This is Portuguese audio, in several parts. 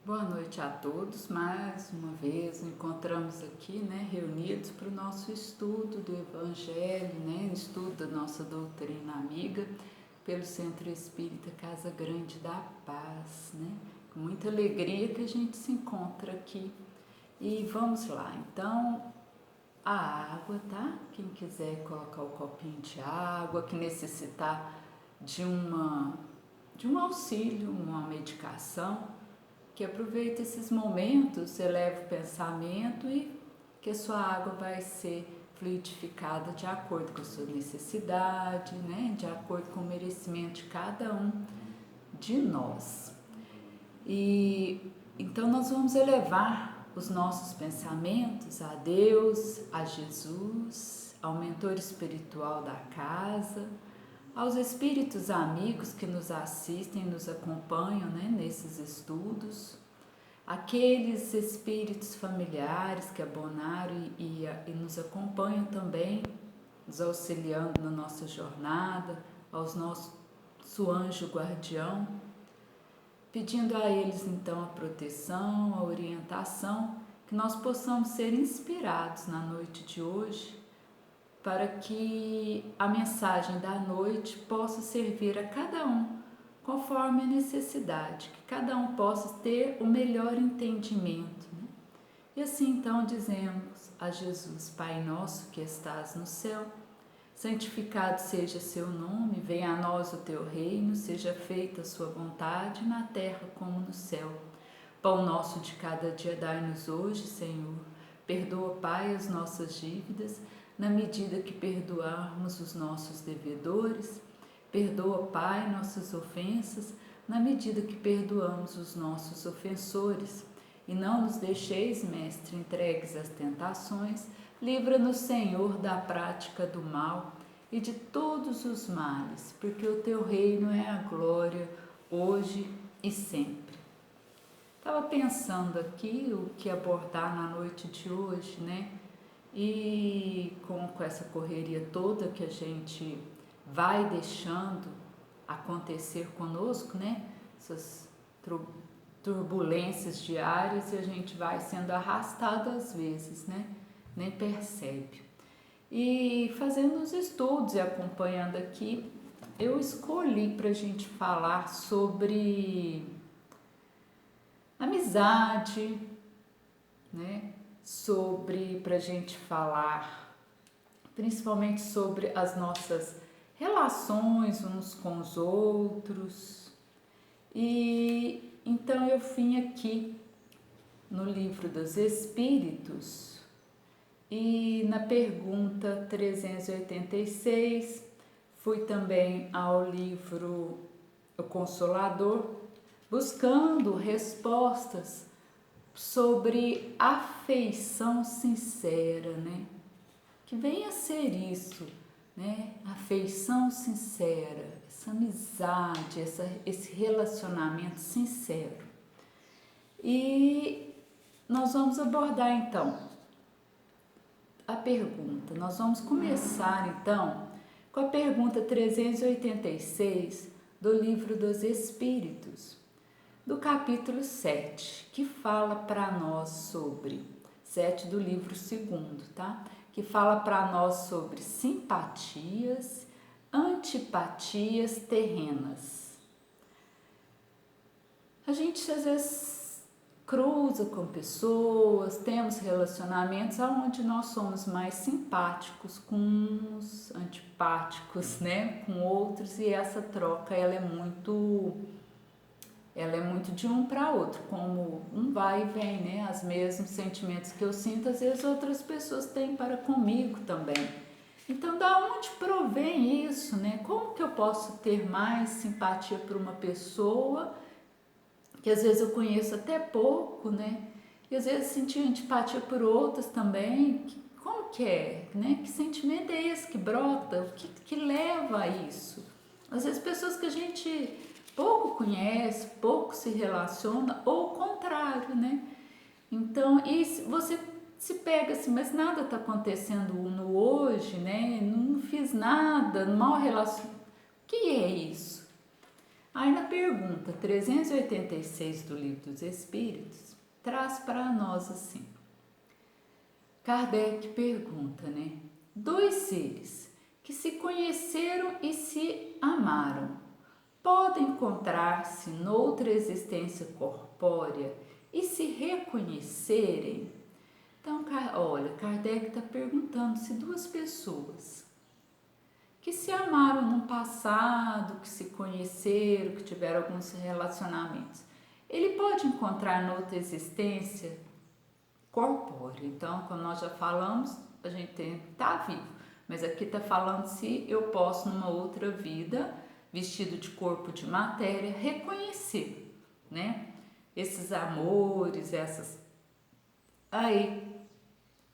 Boa noite a todos. Mais uma vez nos encontramos aqui, reunidos para o nosso estudo do Evangelho, estudo da nossa doutrina amiga pelo Centro Espírita Casa Grande da Paz, Com muita alegria que a gente se encontra aqui. E vamos lá. Então, a água, tá? Quem quiser colocar o copinho de água, que necessitar de um auxílio, uma medicação, que aproveite esses momentos, eleve o pensamento e que a sua água vai ser fluidificada de acordo com a sua necessidade, de acordo com o merecimento de cada um de nós. E então nós vamos elevar os nossos pensamentos a Deus, a Jesus, ao mentor espiritual da casa, aos espíritos amigos que nos assistem, nos acompanham nesses estudos, aqueles espíritos familiares que abonaram e nos acompanham também, nos auxiliando na nossa jornada, aos nosso anjo guardião, pedindo a eles então a proteção, a orientação, que nós possamos ser inspirados na noite de hoje, para que a mensagem da noite possa servir a cada um conforme a necessidade, que cada um possa ter o melhor entendimento. E assim então dizemos a Jesus: Pai nosso que estás no céu, santificado seja seu nome, venha a nós o teu reino, seja feita a sua vontade na terra como no céu. Pão nosso de cada dia dai-nos hoje, Senhor. Perdoa, Pai, as nossas dívidas, na medida que perdoarmos os nossos devedores. Perdoa, Pai, nossas ofensas, na medida que perdoamos os nossos ofensores. E não nos deixeis, Mestre, entregues às tentações. Livra-nos, Senhor, da prática do mal e de todos os males, porque o teu reino é a glória, hoje e sempre. Estava pensando aqui o que abordar na noite de hoje, E com essa correria toda que a gente vai deixando acontecer conosco, Essas turbulências diárias, e a gente vai sendo arrastado às vezes, Nem percebe. E fazendo os estudos e acompanhando aqui, eu escolhi para a gente falar sobre amizade, para a gente falar principalmente sobre as nossas relações uns com os outros. E então eu vim aqui no Livro dos Espíritos e na pergunta 386 fui também ao livro O Consolador, buscando respostas sobre afeição sincera, Que venha a ser isso, Afeição sincera, essa amizade, esse relacionamento sincero. E nós vamos abordar então a pergunta. Nós vamos começar então com a pergunta 386 do Livro dos Espíritos, do capítulo 7, que fala para nós sobre, 7 do livro 2º, tá? Que fala para nós sobre simpatias, antipatias terrenas. A gente às vezes cruza com pessoas, temos relacionamentos onde nós somos mais simpáticos com uns, antipáticos, com outros, e essa troca ela é muito de um para outro, como um vai e vem, Os mesmos sentimentos que eu sinto, às vezes outras pessoas têm para comigo também. Então, da onde provém isso, Como que eu posso ter mais simpatia por uma pessoa que às vezes eu conheço até pouco, E às vezes sentir antipatia por outras também. Como que é, Que sentimento é esse que brota? O que leva a isso? Às vezes pessoas que a gente pouco conhece, pouco se relaciona, ou o contrário, Então, e você se pega assim, mas nada está acontecendo no hoje, Não fiz nada, mal relacionado. O que é isso? Aí na pergunta 386 do Livro dos Espíritos, traz para nós assim. Kardec pergunta, né? Dois seres que se conheceram e se amaram podem encontrar-se noutra existência corpórea e se reconhecerem? Então, olha, Kardec está perguntando se duas pessoas que se amaram no passado, que se conheceram, que tiveram alguns relacionamentos, ele pode encontrar noutra existência corpórea. Então, quando nós já falamos, a gente tem que estar vivo, mas aqui está falando se eu posso numa outra vida, vestido de corpo de matéria, reconhecer, né? Esses amores, essas... Aí,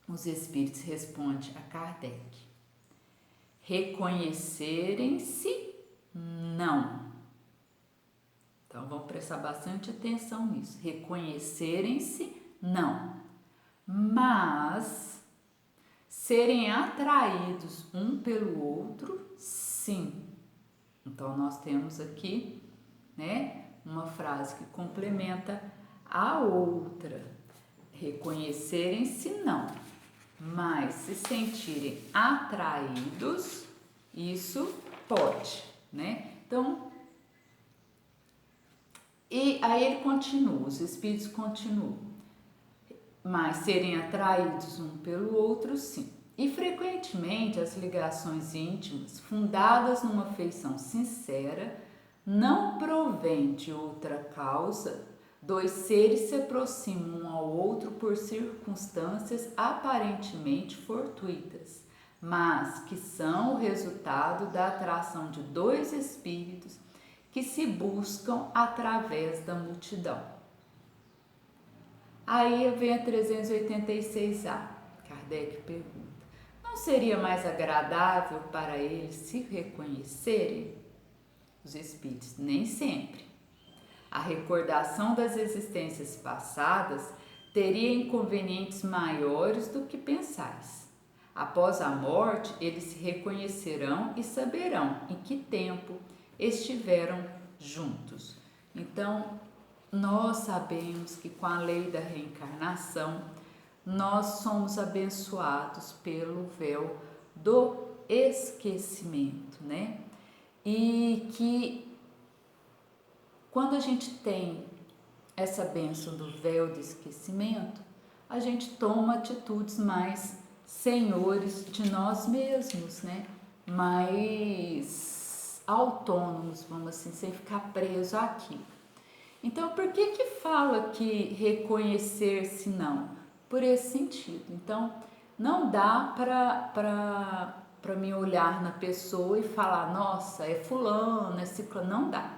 os espíritos respondem a Kardec. Reconhecerem-se, não. Então, vamos prestar bastante atenção nisso. Reconhecerem-se, não. Mas, serem atraídos um pelo outro, sim. Então, nós temos aqui, né, uma frase que complementa a outra. Reconhecerem-se, não. Mas se sentirem atraídos, isso pode, né? Então, e aí ele continua, os espíritos continuam. Mas serem atraídos um pelo outro, sim. E frequentemente as ligações íntimas, fundadas numa afeição sincera, não provém de outra causa. Dois seres se aproximam um ao outro por circunstâncias aparentemente fortuitas, mas que são o resultado da atração de dois espíritos que se buscam através da multidão. Aí vem a 386A. Kardec pergunta: não seria mais agradável para eles se reconhecerem? Os espíritos, nem sempre. A recordação das existências passadas teria inconvenientes maiores do que pensais. Após a morte, eles se reconhecerão e saberão em que tempo estiveram juntos. Então, nós sabemos que com a lei da reencarnação, nós somos abençoados pelo véu do esquecimento, né? E que quando a gente tem essa bênção do véu do esquecimento, a gente toma atitudes mais senhores de nós mesmos, né? Mais autônomos, vamos assim, sem ficar preso aqui. Então, por que fala que reconhecer-se não? Por esse sentido. Então, não dá para me olhar na pessoa e falar, nossa, é fulano, é ciclano, não dá.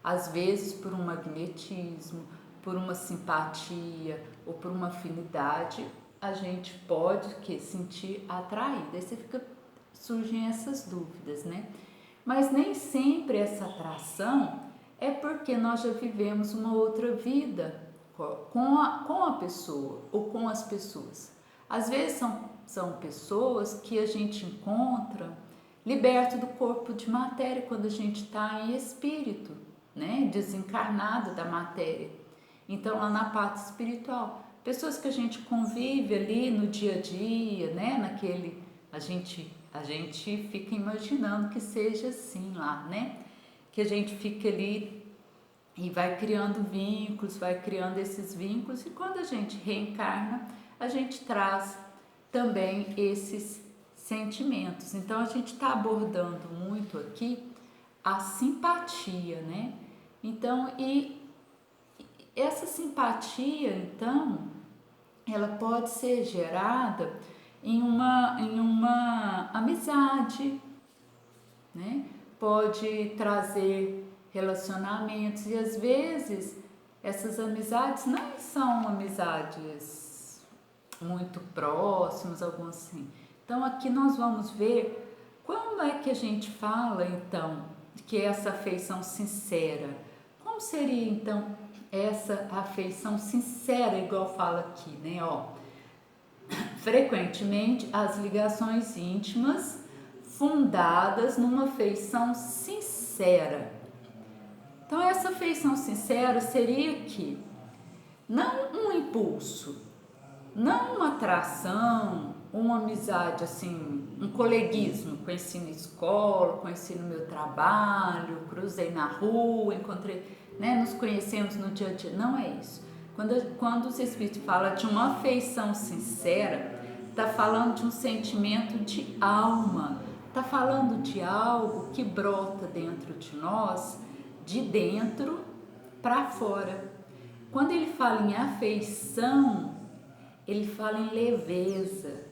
Às vezes, por um magnetismo, por uma simpatia ou por uma afinidade, a gente pode sentir atraída. Aí surgem essas dúvidas, né? Mas nem sempre essa atração é porque nós já vivemos uma outra vida com a pessoa ou com as pessoas. Às vezes são pessoas que a gente encontra liberto do corpo de matéria quando a gente está em espírito, né? Desencarnado da matéria. Então, lá na parte espiritual, pessoas que a gente convive ali no dia a dia, né? A gente fica imaginando que seja assim lá, né? Que a gente fica ali e vai criando vínculos, vai criando esses vínculos, e quando a gente reencarna, a gente traz também esses sentimentos. Então, a gente está abordando muito aqui a simpatia, né? Então, e essa simpatia, então, ela pode ser gerada em uma amizade, né? Pode trazer relacionamentos, e às vezes essas amizades não são amizades muito próximas, algumas assim. Então aqui nós vamos ver como é que a gente fala então que é essa afeição sincera. Como seria então essa afeição sincera, igual fala aqui, né? Ó, frequentemente as ligações íntimas fundadas numa afeição sincera, Então, essa afeição sincera seria que não um impulso, não uma atração, uma amizade assim, um coleguismo, conheci na escola, conheci no meu trabalho, cruzei na rua, encontrei, né, nos conhecemos no dia a dia. Não é isso. Quando os Espíritos falam de uma afeição sincera, está falando de um sentimento de alma, está falando de algo que brota dentro de nós, de dentro para fora. Quando ele fala em afeição, ele fala em leveza,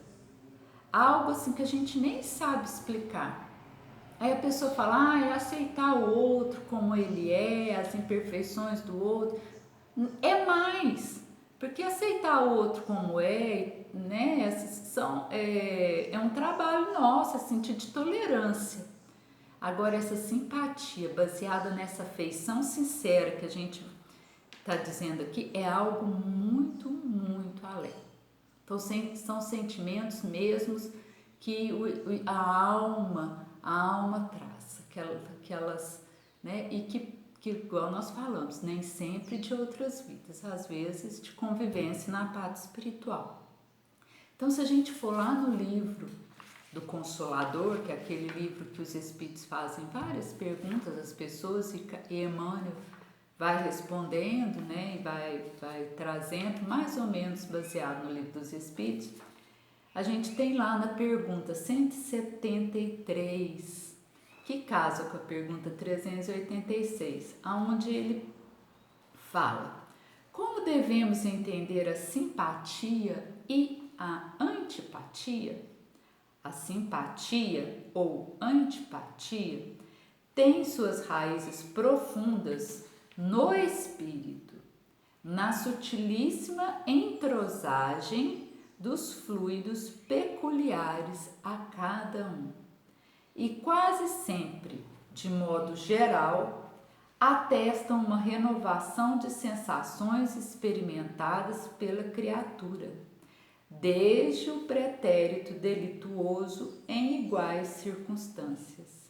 algo assim que a gente nem sabe explicar. Aí a pessoa fala, é aceitar o outro como ele é, as imperfeições do outro. É mais, porque aceitar o outro como é, né, é um trabalho nosso, sentir de tolerância. Agora, essa simpatia baseada nessa afeição sincera que a gente está dizendo aqui é algo muito, muito além. Então, são sentimentos mesmos que a alma traz, aquelas, né, e que, igual nós falamos, nem sempre de outras vidas, às vezes de convivência na parte espiritual. Então, se a gente for lá no livro do Consolador, que é aquele livro que os Espíritos fazem várias perguntas às pessoas e Emmanuel vai respondendo, né, e vai trazendo, mais ou menos baseado no Livro dos Espíritos, a gente tem lá na pergunta 173, que casa com a pergunta 386, aonde ele fala: como devemos entender a simpatia e a antipatia? A simpatia ou antipatia tem suas raízes profundas no espírito, na sutilíssima entrosagem dos fluidos peculiares a cada um, e quase sempre, de modo geral, atestam uma renovação de sensações experimentadas pela criatura, desde o pretérito delituoso em iguais circunstâncias.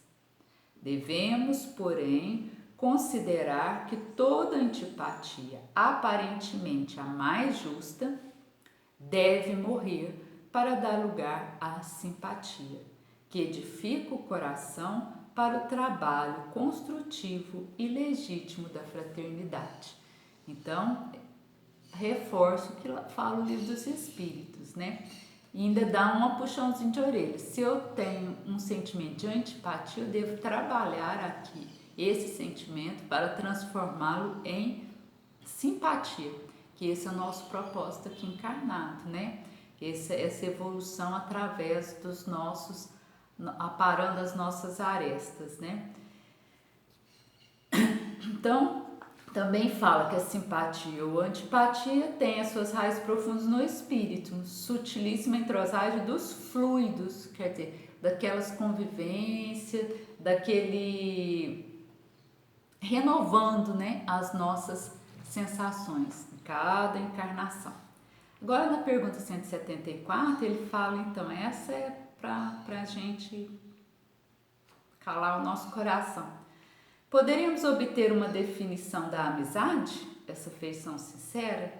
Devemos, porém, considerar que toda antipatia, aparentemente a mais justa, deve morrer para dar lugar à simpatia, que edifica o coração para o trabalho construtivo e legítimo da fraternidade. Então, reforço o que fala o Livro dos Espíritos, né? E ainda dá uma puxãozinho de orelha. Se eu tenho um sentimento de antipatia, eu devo trabalhar aqui esse sentimento para transformá-lo em simpatia, que esse é o nosso propósito aqui encarnado, né? Essa evolução através dos nossos, aparando as nossas arestas, né? Então, também fala que a simpatia ou antipatia tem as suas raízes profundas no espírito, sutilíssima entrosagem dos fluidos, quer dizer, daquelas convivências, daquele renovando, né, as nossas sensações em cada encarnação. Agora, na pergunta 174, ele fala, então, essa é para a gente calar o nosso coração. Poderíamos obter uma definição da amizade, essa afeição sincera?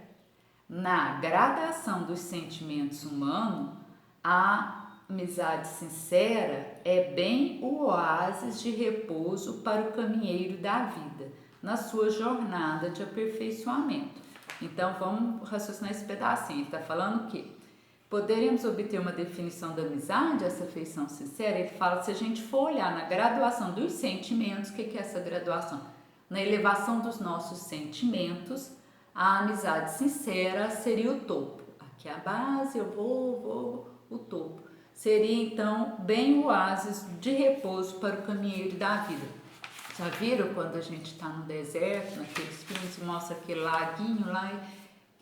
Na gradação dos sentimentos humanos, a amizade sincera é bem o oásis de repouso para o caminheiro da vida, na sua jornada de aperfeiçoamento. Então, vamos raciocinar esse pedacinho. Ele está falando que poderíamos obter uma definição da amizade, essa afeição sincera. Ele fala, se a gente for olhar na graduação dos sentimentos, o que é essa graduação? Na elevação dos nossos sentimentos, a amizade sincera seria o topo. Aqui é a base, eu vou, o topo. Seria, então, bem o oásis de repouso para o caminheiro da vida. Já viram quando a gente está no deserto, naqueles filmes, mostra aquele laguinho lá,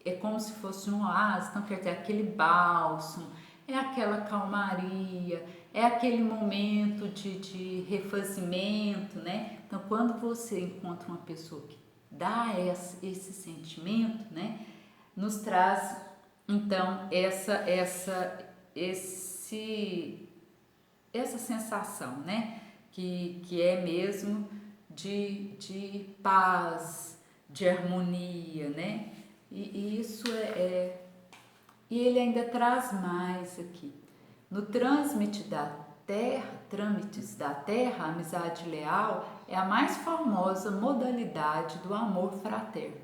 é como se fosse um oásis, então quer dizer, aquele bálsamo, é aquela calmaria, é aquele momento de refazimento, né? Então, quando você encontra uma pessoa que dá esse sentimento, né, nos traz, então, essa sensação, né, que é mesmo de paz, de harmonia, né? E isso e ele ainda traz mais aqui. No trâmites da terra, a amizade leal é a mais formosa modalidade do amor fraterno,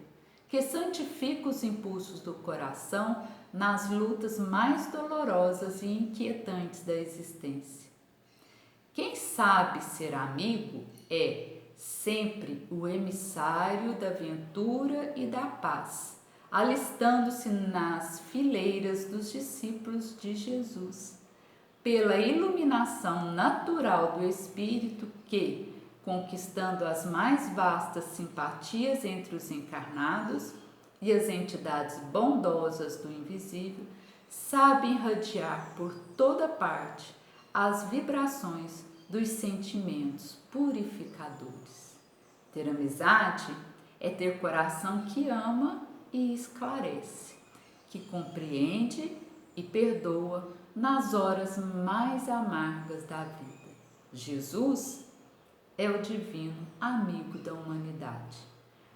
que santifica os impulsos do coração nas lutas mais dolorosas e inquietantes da existência. Quem sabe ser amigo é sempre o emissário da ventura e da paz, alistando-se nas fileiras dos discípulos de Jesus, pela iluminação natural do espírito que, conquistando as mais vastas simpatias entre os encarnados e as entidades bondosas do invisível, sabe irradiar por toda parte as vibrações dos sentimentos purificadores. Ter amizade é ter coração que ama e esclarece, que compreende e perdoa nas horas mais amargas da vida. Jesus é o divino amigo da humanidade.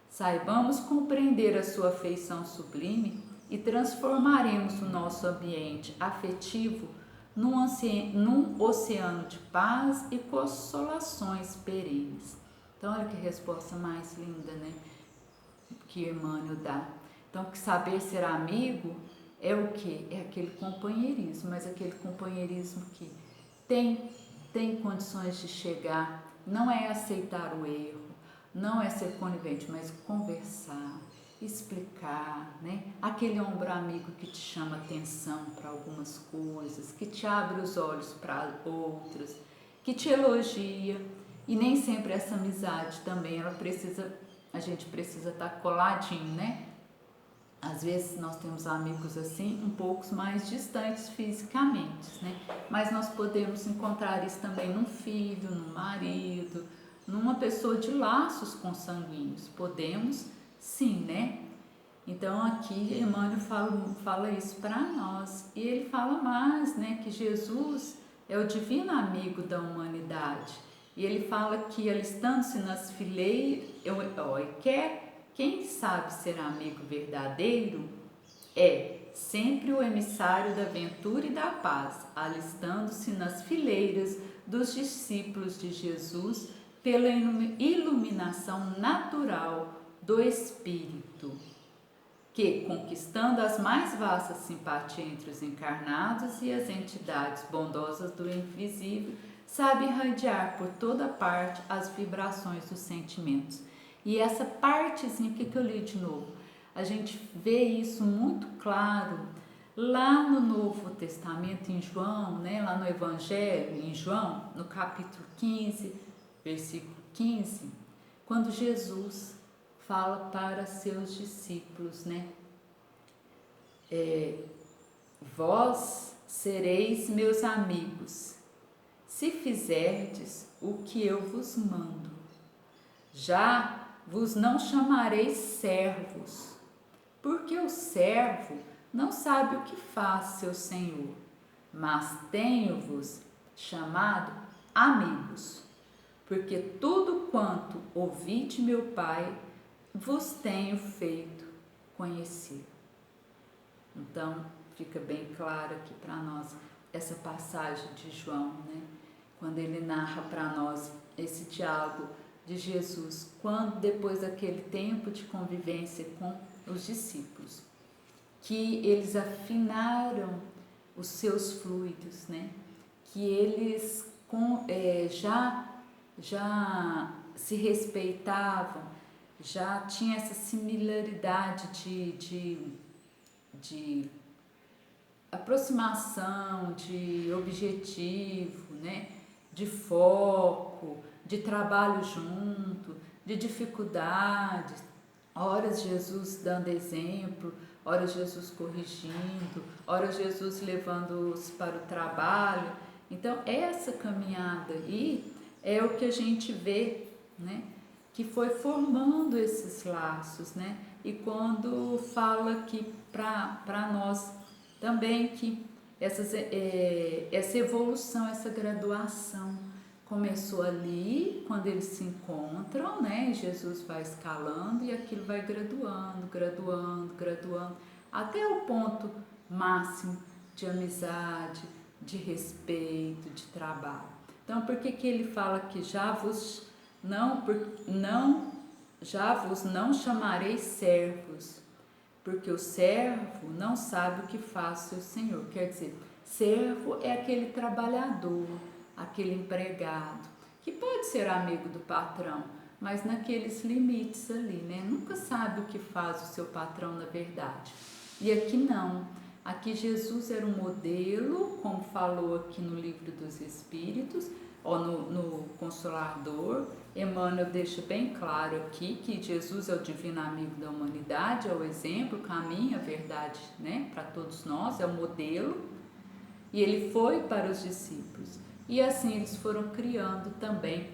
Saibamos compreender a sua afeição sublime e transformaremos o nosso ambiente afetivo num oceano de paz e consolações perenes. Então, olha que resposta mais linda, né? Que Emmanuel dá. Então, que saber ser amigo é o quê? É aquele companheirismo, mas aquele companheirismo que tem condições de chegar, não é aceitar o erro, não é ser conivente, mas conversar, explicar, né? Aquele ombro amigo que te chama atenção para algumas coisas, que te abre os olhos para outras, que te elogia. E nem sempre essa amizade também, a gente precisa estar coladinho, né? Às vezes nós temos amigos assim, um pouco mais distantes fisicamente, né? Mas nós podemos encontrar isso também num filho, num marido, numa pessoa de laços consanguíneos. Podemos, sim, né? Então aqui Emmanuel fala isso para nós. E ele fala mais, né? Que Jesus é o divino amigo da humanidade. E ele fala que alistando-se nas fileiras, quem sabe ser amigo verdadeiro é sempre o emissário da ventura e da paz, alistando-se nas fileiras dos discípulos de Jesus pela iluminação natural do Espírito, que, conquistando as mais vastas simpatias entre os encarnados e as entidades bondosas do invisível, sabe irradiar por toda parte as vibrações dos sentimentos. E essa partezinha que eu li de novo, a gente vê isso muito claro lá no Novo Testamento, em João, né? Lá no Evangelho, em João, no capítulo 15, versículo 15, quando Jesus fala para seus discípulos, né? Vós sereis meus amigos, se fizerdes o que eu vos mando. Já vos não chamareis servos, porque o servo não sabe o que faz seu senhor, mas tenho-vos chamado amigos, porque tudo quanto ouvi de meu Pai vos tenho feito conhecer. Então, fica bem claro aqui para nós essa passagem de João, né? Quando ele narra para nós esse diálogo de Jesus, quando depois daquele tempo de convivência com os discípulos, que eles afinaram os seus fluidos, né? Que eles já se respeitavam, já tinha essa similaridade de aproximação, de objetivo, né? De foco, de trabalho junto, de dificuldades, horas Jesus dando exemplo, horas Jesus corrigindo, horas Jesus levando-os para o trabalho. Então, essa caminhada aí é o que a gente vê, né? Que foi formando esses laços, né? E quando fala aqui para nós também que essa evolução, essa graduação, começou ali, quando eles se encontram, né? E Jesus vai escalando e aquilo vai graduando, graduando, graduando, até o ponto máximo de amizade, de respeito, de trabalho. Então, por que ele fala que já vos não chamarei servos, porque o servo não sabe o que faz seu senhor. Quer dizer, servo é aquele trabalhador, aquele empregado, que pode ser amigo do patrão, mas naqueles limites ali, né? Nunca sabe o que faz o seu patrão na verdade. E aqui não. Aqui Jesus era um modelo, como falou aqui no Livro dos Espíritos, ou no Consolador. Emmanuel deixa bem claro aqui que Jesus é o divino amigo da humanidade, é o exemplo, o caminho, a verdade, né, para todos nós, é o modelo. E ele foi para os discípulos. E assim eles foram criando também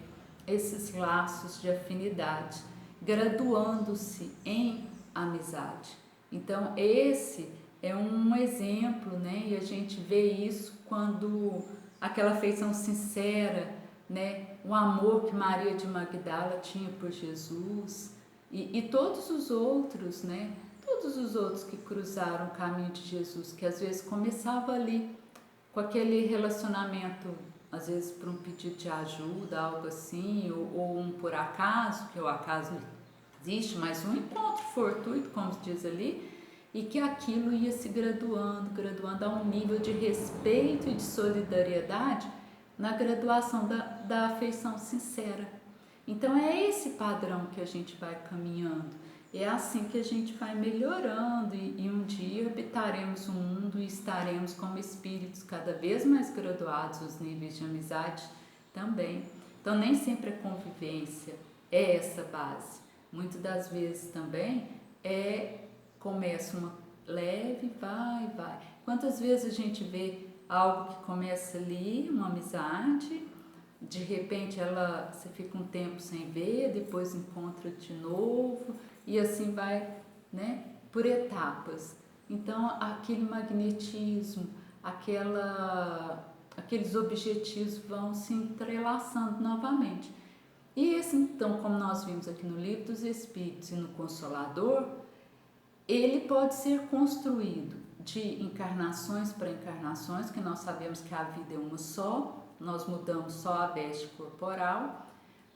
esses laços de afinidade, graduando-se em amizade. Então esse é um exemplo, né? E a gente vê isso quando aquela afeição sincera, né? O amor que Maria de Magdala tinha por Jesus e todos os outros, né? Todos os outros que cruzaram o caminho de Jesus, que às vezes começava ali com aquele relacionamento, às vezes por um pedido de ajuda, algo assim, ou um por acaso, que o acaso não existe, mas um encontro fortuito, como se diz ali, e que aquilo ia se graduando, graduando a um nível de respeito e de solidariedade na graduação da afeição sincera. Então é esse padrão que a gente vai caminhando, é assim que a gente vai melhorando e um dia habitaremos o mundo e estaremos como espíritos cada vez mais graduados, os níveis de amizade também. Então nem sempre a convivência é essa base, muitas das vezes também começa uma leve, vai. Quantas vezes a gente vê algo que começa ali, uma amizade, de repente você fica um tempo sem ver, depois encontra de novo e assim vai, né, por etapas. Então aquele magnetismo, aqueles objetivos vão se entrelaçando novamente. E esse então, como nós vimos aqui no Livro dos Espíritos e no Consolador, ele pode ser construído de encarnações para encarnações, que nós sabemos que a vida é uma só, nós mudamos só a veste corporal,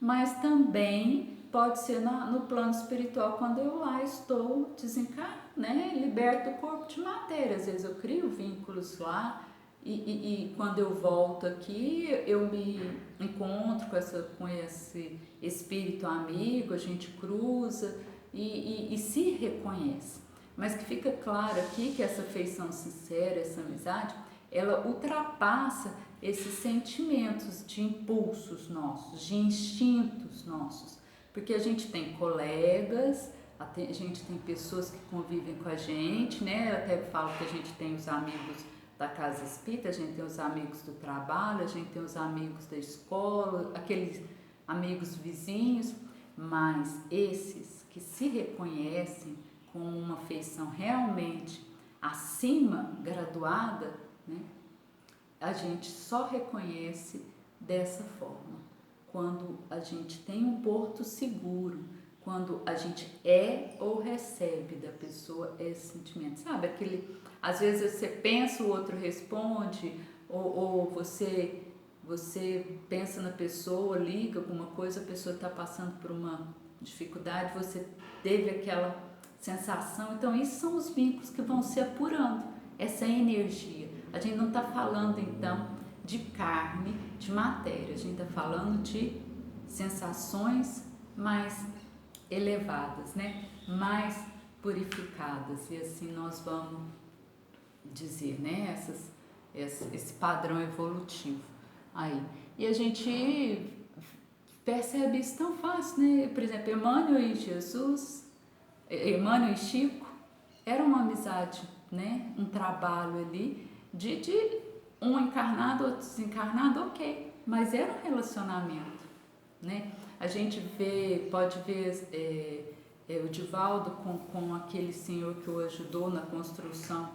mas também pode ser no plano espiritual, quando eu lá estou desencarnado, né? Liberto do corpo de matéria. Às vezes eu crio vínculos lá e quando eu volto aqui, eu me encontro com esse espírito amigo, a gente cruza e se reconhece. Mas que fica claro aqui que essa afeição sincera, essa amizade, ela ultrapassa esses sentimentos de impulsos nossos, de instintos nossos. Porque a gente tem colegas, a gente tem pessoas que convivem com a gente, né? Eu até falo que a gente tem os amigos da casa espírita, a gente tem os amigos do trabalho, a gente tem os amigos da escola, aqueles amigos vizinhos, mas esses que se reconhecem com uma afeição realmente acima, graduada, né? A gente só reconhece dessa forma, quando a gente tem um porto seguro, quando a gente ou recebe da pessoa esse sentimento, sabe? Às vezes você pensa, o outro responde, ou você pensa na pessoa, liga alguma coisa, a pessoa está passando por uma dificuldade, você teve aquela sensação. Então isso são os vínculos que vão se apurando, essa energia. A gente não está falando então de carne, de matéria, a gente está falando de sensações mais elevadas, né? Mais purificadas, e assim nós vamos dizer, né? Esse padrão evolutivo aí. E a gente percebe isso tão fácil, né? Por exemplo, Emmanuel e Chico, era uma amizade, né? Um trabalho ali de um encarnado, outro desencarnado, ok, mas era um relacionamento, né? A gente pode ver o Divaldo com aquele senhor que o ajudou na construção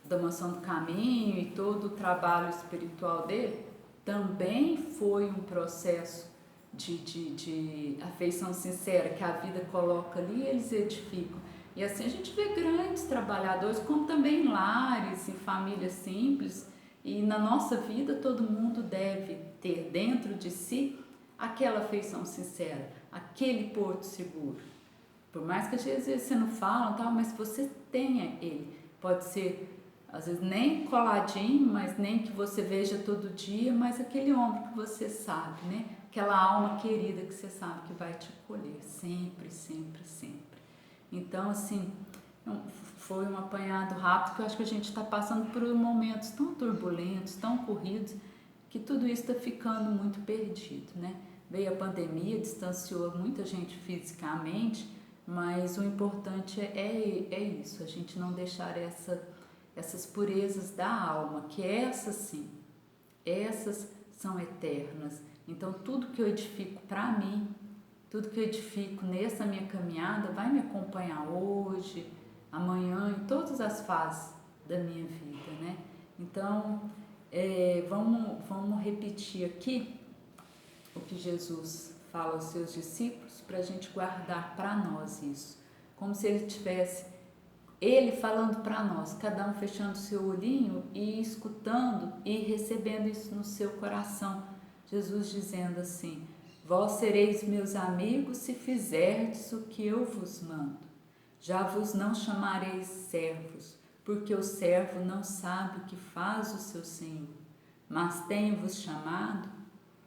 da Mansão do Caminho e todo o trabalho espiritual dele. também foi um processo de afeição sincera que a vida coloca ali, eles edificam. E assim a gente vê grandes trabalhadores, como também lares e famílias simples, e na nossa vida todo mundo deve ter dentro de si aquela afeição sincera, aquele porto seguro. Por mais que às vezes você não fala, tal, mas você tenha ele. Pode ser, às vezes, nem coladinho, mas nem que você veja todo dia, mas aquele ombro que você sabe, né? Aquela alma querida que você sabe que vai te acolher sempre, sempre, sempre. Então, assim, foi um apanhado rápido, que eu acho que a gente está passando por momentos tão turbulentos, tão corridos, que tudo isso está ficando muito perdido, né? Veio a pandemia, distanciou muita gente fisicamente, mas o importante é isso, a gente não deixar essas purezas da alma, que essas sim, essas são eternas. Então tudo que eu edifico para mim, tudo que eu edifico nessa minha caminhada vai me acompanhar hoje, amanhã, em todas as fases da minha vida, né? Então, vamos repetir aqui o que Jesus fala aos seus discípulos para a gente guardar para nós isso, como se ele falando para nós, cada um fechando o seu olhinho e escutando e recebendo isso no seu coração. Jesus dizendo assim: vós sereis meus amigos se fizerdes o que eu vos mando. Já vos não chamareis servos, porque o servo não sabe o que faz o seu senhor, mas tenho-vos chamado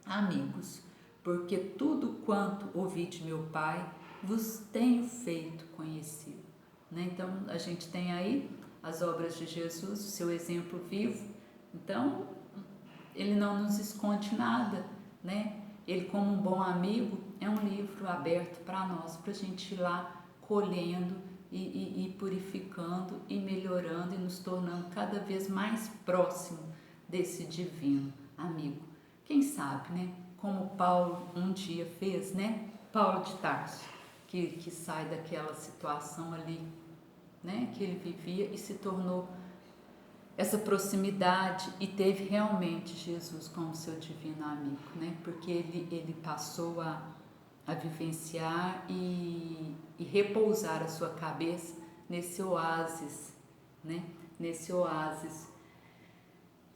amigos, porque tudo quanto ouvi de meu Pai vos tenho feito conhecido. Né? Então a gente tem aí as obras de Jesus, o seu exemplo vivo. Então ele não nos esconde nada, né? Ele, como um bom amigo, é um livro aberto para nós, para a gente ir lá colhendo e purificando e melhorando e nos tornando cada vez mais próximo desse divino amigo. Quem sabe, né? Como Paulo um dia fez, né? Paulo de Tarso, que sai daquela situação ali, né? Que ele vivia e se tornou essa proximidade e teve realmente Jesus como seu divino amigo, né? Porque ele passou a vivenciar e repousar a sua cabeça nesse oásis, né? Nesse oásis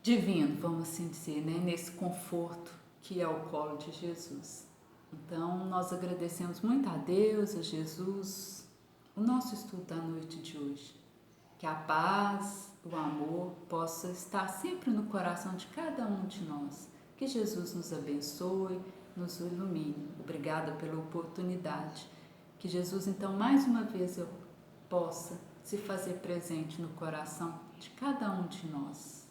divino, vamos assim dizer, né? Nesse conforto que é o colo de Jesus. Então, nós agradecemos muito a Deus, a Jesus, o nosso estudo da noite de hoje. Que a paz, o amor possa estar sempre no coração de cada um de nós. Que Jesus nos abençoe, nos ilumine. Obrigada pela oportunidade. Que Jesus, então, mais uma vez eu possa se fazer presente no coração de cada um de nós.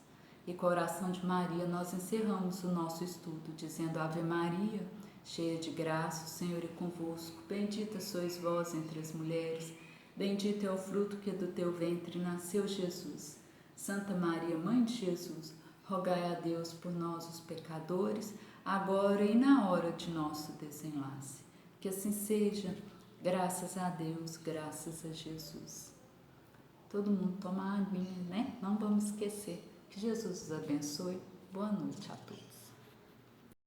E com a oração de Maria, nós encerramos o nosso estudo, dizendo: Ave Maria, cheia de graça, o Senhor é convosco. Bendita sois vós entre as mulheres. Bendito é o fruto que do teu ventre nasceu, Jesus. Santa Maria, Mãe de Jesus, rogai a Deus por nós, os pecadores, agora e na hora de nosso desenlace. Que assim seja, graças a Deus, graças a Jesus. Todo mundo toma aguinha, né? Não vamos esquecer. Que Jesus os abençoe. Boa noite a todos.